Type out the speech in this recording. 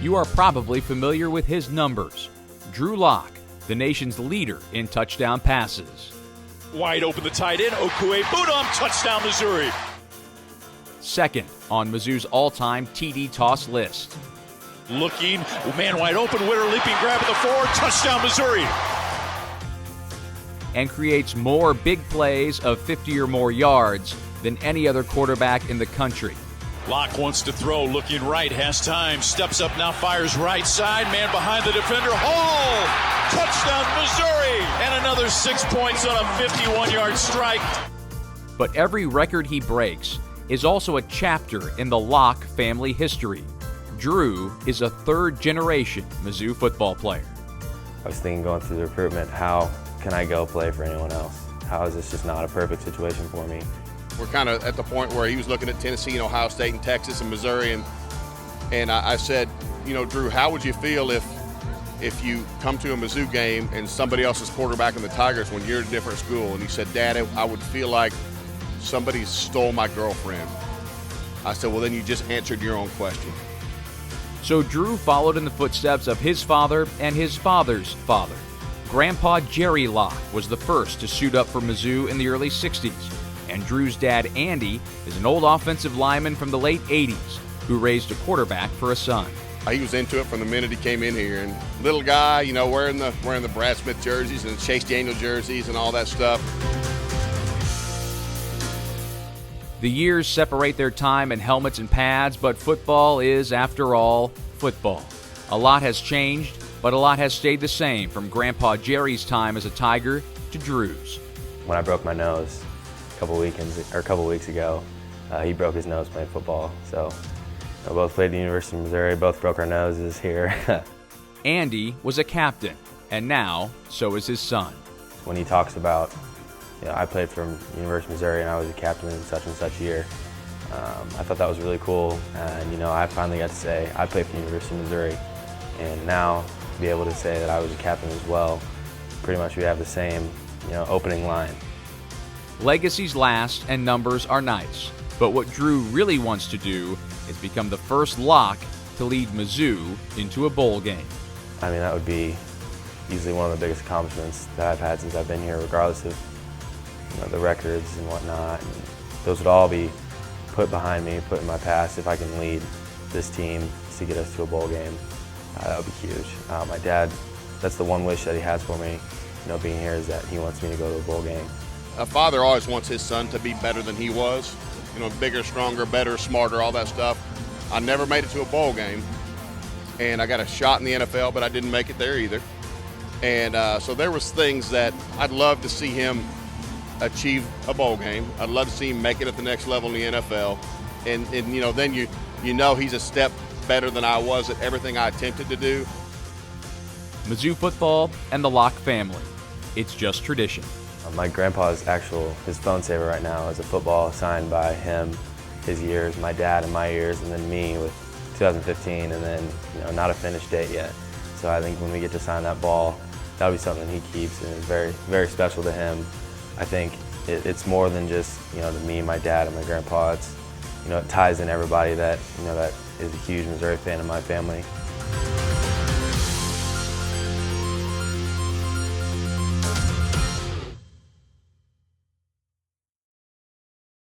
You are probably familiar with his numbers. Drew Lock, the nation's leader in touchdown passes. Wide open the tight end, Okue Budum, touchdown Missouri. Second on Mizzou's all-time TD toss list. Looking, man wide open, Witter leaping grab at the 4, touchdown Missouri. And creates more big plays of 50 or more yards than any other quarterback in the country. Locke wants to throw, looking right, has time, steps up now, fires right side, man behind the defender, Hall! Touchdown Missouri! And another 6 points on a 51-yard strike. But every record he breaks is also a chapter in the Locke family history. Drew is a third-generation Mizzou football player. I was thinking going through the recruitment, how can I go play for anyone else? How is this just not a perfect situation for me? We're kind of at the point where he was looking at Tennessee and Ohio State and Texas and Missouri, and I said, you know, Drew, how would you feel if you come to a Mizzou game and somebody else is quarterback in the Tigers when you're at a different school? And he said, Dad, I would feel like somebody stole my girlfriend. I said, well, then you just answered your own question. So Drew followed in the footsteps of his father and his father's father. Grandpa Jerry Locke was the first to suit up for Mizzou in the early 60s. And Drew's dad, Andy, is an old offensive lineman from the late 80s who raised a quarterback for a son. He was into it from the minute he came in here. And little guy, you know, wearing the Brad Smith jerseys and Chase Daniel jerseys and all that stuff. The years separate their time in helmets and pads, but football is, after all, football. A lot has changed, but a lot has stayed the same from Grandpa Jerry's time as a Tiger to Drew's. When I broke my nose a couple weeks ago, he broke his nose playing football. So we both played at the University of Missouri, both broke our noses here. Andy was a captain, and now so is his son. When he talks about, you know, I played for University of Missouri and I was a captain in such and such year, I thought that was really cool. And, you know, I finally got to say I played for the University of Missouri, and now to be able to say that I was a captain as well, pretty much we have the same, you know, opening line. Legacies last and numbers are nice, but what Drew really wants to do is become the first Locke to lead Mizzou into a bowl game. I mean, that would be easily one of the biggest accomplishments that I've had since I've been here, regardless of, you know, the records and whatnot. And those would all be put behind me, put in my past. If I can lead this team to get us to a bowl game, that would be huge. My dad, that's the one wish that he has for me, you know, being here, is that he wants me to go to a bowl game. A father always wants his son to be better than he was, you know, bigger, stronger, better, smarter, all that stuff. I never made it to a bowl game, and I got a shot in the NFL, but I didn't make it there either. And so there was things that I'd love to see him achieve a bowl game. I'd love to see him make it at the next level in the NFL. And you know, then you know he's a step better than I was at everything I attempted to do. Mizzou football and the Locke family. It's just tradition. My grandpa's his phone saver right now is a football signed by him, his years, my dad and my years, and then me with 2015, and then, you know, not a finished date yet. So I think when we get to sign that ball, that'll be something he keeps, and it's very, very special to him. I think it's more than just, you know, to me, my dad, and my grandpa. It's, you know, it ties in everybody that, you know, that is a huge Missouri fan in my family.